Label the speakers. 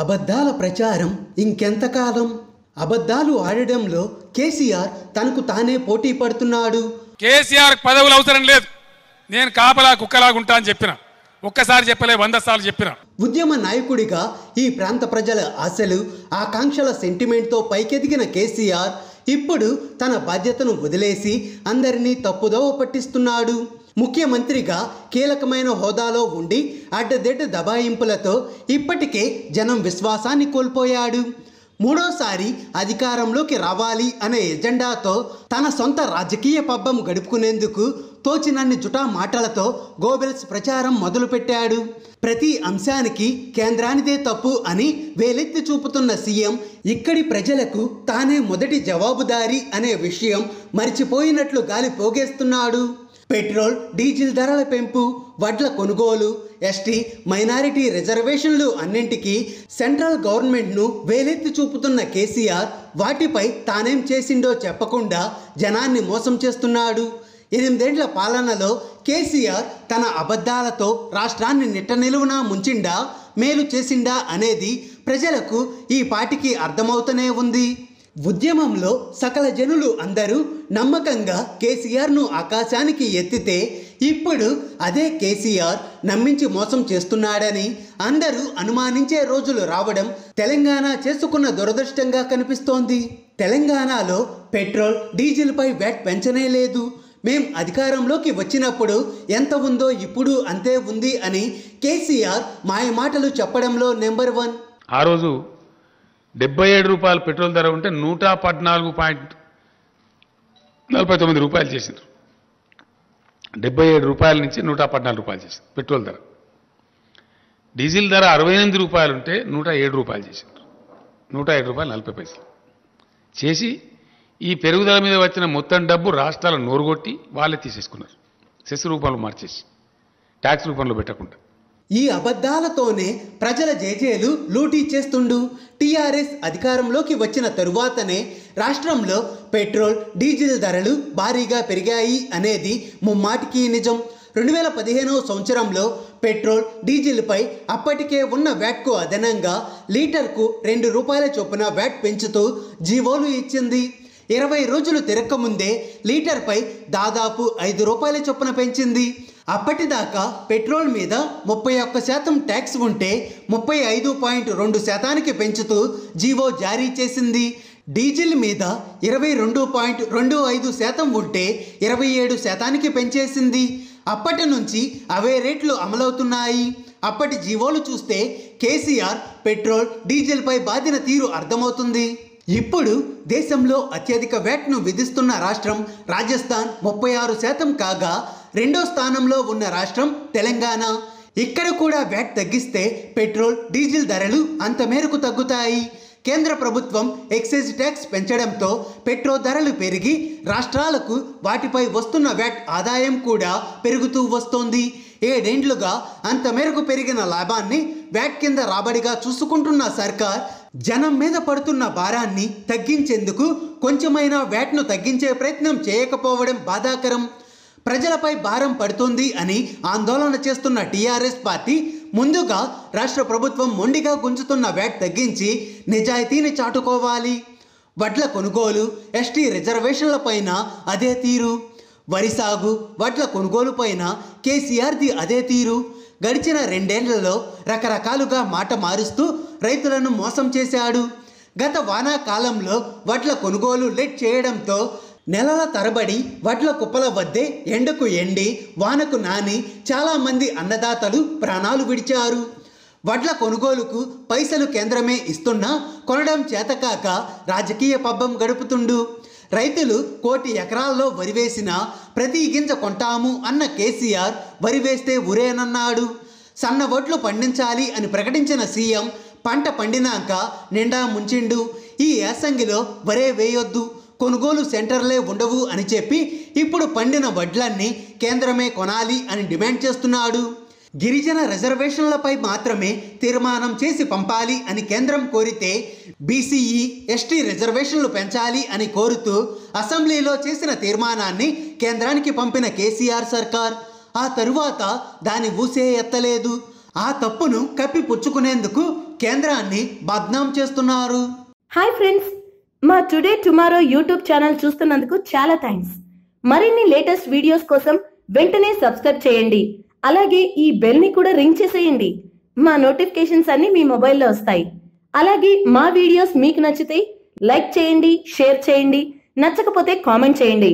Speaker 1: అబద్ధాల ప్రచారం ఇంకెంతకాలం? అబద్ధాలు ఆడడంలో కేసీఆర్ తనకు తానే పోటీ పడుతున్నాడు.
Speaker 2: కేసీఆర్ పదవులు అవసరం లేదు, నేను కాపలా కుక్కలాగుంటా అని చెప్పిన. ఒక్కసారి చెప్పలే, 100 సార్లు చెప్పిన.
Speaker 1: ఉద్యమ నాయకుడిగా ఈ ప్రాంత ప్రజల ఆశలు ఆకాంక్షల సెంటిమెంట్తో పైకెదిగిన కేసీఆర్ ఇప్పుడు తన బాధ్యతను వదిలేసి అందరినీ తప్పుదోవ పట్టిస్తున్నాడు. ముఖ్యమంత్రిగా కీలకమైన హోదాలో ఉండి అడ్డదిడ్డ దబాయింపులతో ఇప్పటికే జనం విశ్వాసాన్ని కోల్పోయాడు. మూడోసారి అధికారంలోకి రావాలి అనే ఎజెండాతో తన సొంత రాజకీయ పబ్బం గడుపుకునేందుకు తోచినన్ని జుటా మాటలతో గోబెల్స్ ప్రచారం మొదలుపెట్టాడు. ప్రతి అంశానికి కేంద్రానిదే తప్పు అని వేలెత్తి చూపుతున్న సీఎం ఇక్కడి ప్రజలకు తానే మొదటి జవాబుదారీ అనే విషయం మరిచిపోయినట్లు గాలి పోగేస్తున్నాడు. పెట్రోల్ డీజిల్ ధరల పెంపు, వడ్ల కొనుగోలు, ఎస్టీ మైనారిటీ రిజర్వేషన్లు అన్నింటికీ సెంట్రల్ గవర్నమెంట్ను వేలెత్తి చూపుతున్న కేసీఆర్ వాటిపై తానేం చేసిండో చెప్పకుండా జనాన్ని మోసం చేస్తున్నాడు. 8 ఏళ్ల పాలనలో కేసీఆర్ తన అబద్ధాలతో రాష్ట్రాన్ని నిట్టనిలువునా ముంచిండా, మేలు చేసిండా అనేది ప్రజలకు ఈ పాటికి అర్థమవుతూనే ఉంది. ఉద్యమంలో సకల జనులు అందరూ నమ్మకంగా కేసీఆర్ను ఆకాశానికి ఎత్తితే ఇప్పుడు అదే కేసీఆర్ నమ్మించి మోసం చేస్తున్నాడని అందరూ అనుమానించే రోజులు రావడం తెలంగాణ చేసుకున్న దురదృష్టంగా కనిపిస్తోంది. తెలంగాణలో పెట్రోల్ డీజిల్పై వ్యాట్ పెంచనే లేదు. మేం అధికారంలోకి వచ్చినప్పుడు ఎంత ఉందో ఇప్పుడు అంతే ఉంది అని కేసీఆర్ మాయమాటలు చెప్పడంలో నెంబర్ 1.
Speaker 3: ఆ రోజు 77 రూపాయలు పెట్రోల్ ధర ఉంటే 114.49 రూపాయలు చేసిండ్రు. 77 రూపాయల నుంచి 114 రూపాయలు చేసింది పెట్రోల్ ధర. డీజిల్ ధర 68 రూపాయలు ఉంటే 107 రూపాయలు చేసిండ్రు. 107 రూపాయలు 40 పైసలు చేసి ఈ పెరుగుదల మీద వచ్చిన మొత్తం డబ్బు రాష్ట్రాల నోరుగొట్టి వాళ్ళే తీసేసుకున్నారు. సెస్ రూపంలో మార్చేసి ట్యాక్స్ రూపంలో పెట్టకుండా.
Speaker 1: ఈ అబద్ధాలతోనే ప్రజల జేజేలు లూటీ చేస్తుండు. టీఆర్ఎస్ అధికారంలోకి వచ్చిన తరువాతనే రాష్ట్రంలో పెట్రోల్ డీజిల్ ధరలు భారీగా పెరిగాయి అనేది ముమ్మాటికి నిజం. 2015వ సంవత్సరంలో పెట్రోల్ డీజిల్పై అప్పటికే ఉన్న వ్యాట్కు అదనంగా లీటర్కు 2 రూపాయల చొప్పున వ్యాట్ పెంచుతూ జీవోలు ఇచ్చింది. 20 రోజులు తిరక్కముందే లీటర్పై దాదాపు 5 రూపాయల చొప్పున పెంచింది. అప్పటిదాకా పెట్రోల్ మీద 31% ట్యాక్స్ ఉంటే 35.2% పెంచుతూ జీవో జారీ చేసింది. డీజిల్ మీద 22.25% ఉంటే 27% పెంచేసింది. అప్పటి నుంచి అవే రేట్లు అమలవుతున్నాయి. అప్పటి జీవోలు చూస్తే కేసీఆర్ పెట్రోల్ డీజిల్పై బాధిన తీరు అర్థమవుతుంది. ఇప్పుడు దేశంలో అత్యధిక వ్యాట్ను విధిస్తున్న రాష్ట్రం రాజస్థాన్ 36% కాగా 2వ స్థానంలో ఉన్న రాష్ట్రం తెలంగాణ. ఇక్కడ కూడా వ్యాట్ తగ్గిస్తే పెట్రోల్ డీజిల్ ధరలు అంత మేరకు తగ్గుతాయి. కేంద్ర ప్రభుత్వం ఎక్సైజ్ ట్యాక్స్ పెంచడంతో పెట్రోల్ ధరలు పెరిగి రాష్ట్రాలకు వాటిపై వస్తున్న వ్యాట్ ఆదాయం కూడా పెరుగుతూ వస్తోంది. 7 ఏళ్లుగా అంత మేరకు పెరిగిన లాభాన్ని వ్యాట్ కింద రాబడిగా చూసుకుంటున్న సర్కార్ జనం మీద పడుతున్న భారాన్ని తగ్గించేందుకు కొంచెమైనా వ్యాట్ను తగ్గించే ప్రయత్నం చేయకపోవడం బాధాకరం. ప్రజలపై భారం పడుతుంది అని ఆందోళన చేస్తున్న టీఆర్ఎస్ పార్టీ ముందుగా రాష్ట్ర ప్రభుత్వం మొండిగా గుంజుతున్న వ్యాట్ తగ్గించి నిజాయితీని చాటుకోవాలి. వడ్ల కొనుగోలు, ఎస్టీ రిజర్వేషన్లపైన అదే తీరు. వరి సాగు, వడ్ల కొనుగోలుపైన కేసీఆర్ది అదే తీరు. గడిచిన 2 ఏళ్లలో రకరకాలుగా మాట మారుస్తూ రైతులను మోసం చేశాడు. గత వానాకాలంలో వడ్ల కొనుగోలు లేట్ చేయడంతో నెలల తరబడి వడ్ల కుప్పల వద్దే ఎండకు ఎండి వానకు నాని చాలామంది అన్నదాతలు ప్రాణాలు విడిచారు. వడ్ల కొనుగోలుకు పైసలు కేంద్రమే ఇస్తున్నా కొనడం చేతకాక రాజకీయ పబ్బం గడుపుతుండు. రైతులు 1 కోటి ఎకరాల్లో వరి వేసినా ప్రతి గింజ కొంటాము అన్న కేసీఆర్ వరి వేస్తే ఉరేనన్నాడు. సన్న వడ్లు పండించాలి అని ప్రకటించిన సీఎం పంట పండినాక నిండా ముంచిండు. ఈ యాసంగిలో వరే వేయొద్దు, కొనుగోలు సెంటర్లే ఉండవు అని చెప్పి ఇప్పుడు పండిన వడ్లన్నీ కేంద్రమే కొనాలి అని డిమాండ్ చేస్తున్నాడు. గిరిజన రిజర్వేషన్లపై మాత్రమే తీర్మానం చేసి పంపాలి అని కేంద్రం కోరితే బీసీఈ, ఎస్టీ రిజర్వేషన్లు పెంచాలి అని కోరుతూ అసెంబ్లీలో చేసిన తీర్మానాన్ని కేంద్రానికి పంపిన కేసీఆర్ సర్కార్ ఆ తరువాత దాని ఊసే ఎత్తలేదు. ఆ తప్పును కప్పిపుచ్చుకునేందుకు కేంద్రాన్ని బద్నాం చేస్తున్నారు.
Speaker 4: హాయ్ ఫ్రెండ్స్, మా టుడే టుమారో యూట్యూబ్ ఛానల్ చూస్తున్నందుకు చాలా థ్యాంక్స్. మరిన్ని లేటెస్ట్ వీడియోస్ కోసం వెంటనే సబ్స్క్రైబ్ చేయండి. అలాగే ఈ బెల్ ని కూడా రింగ్ చేసేయండి. మా నోటిఫికేషన్స్ అన్ని మీ మొబైల్లో వస్తాయి. అలాగే మా వీడియోస్ మీకు నచ్చితే లైక్ చేయండి, షేర్ చేయండి, నచ్చకపోతే కామెంట్ చేయండి.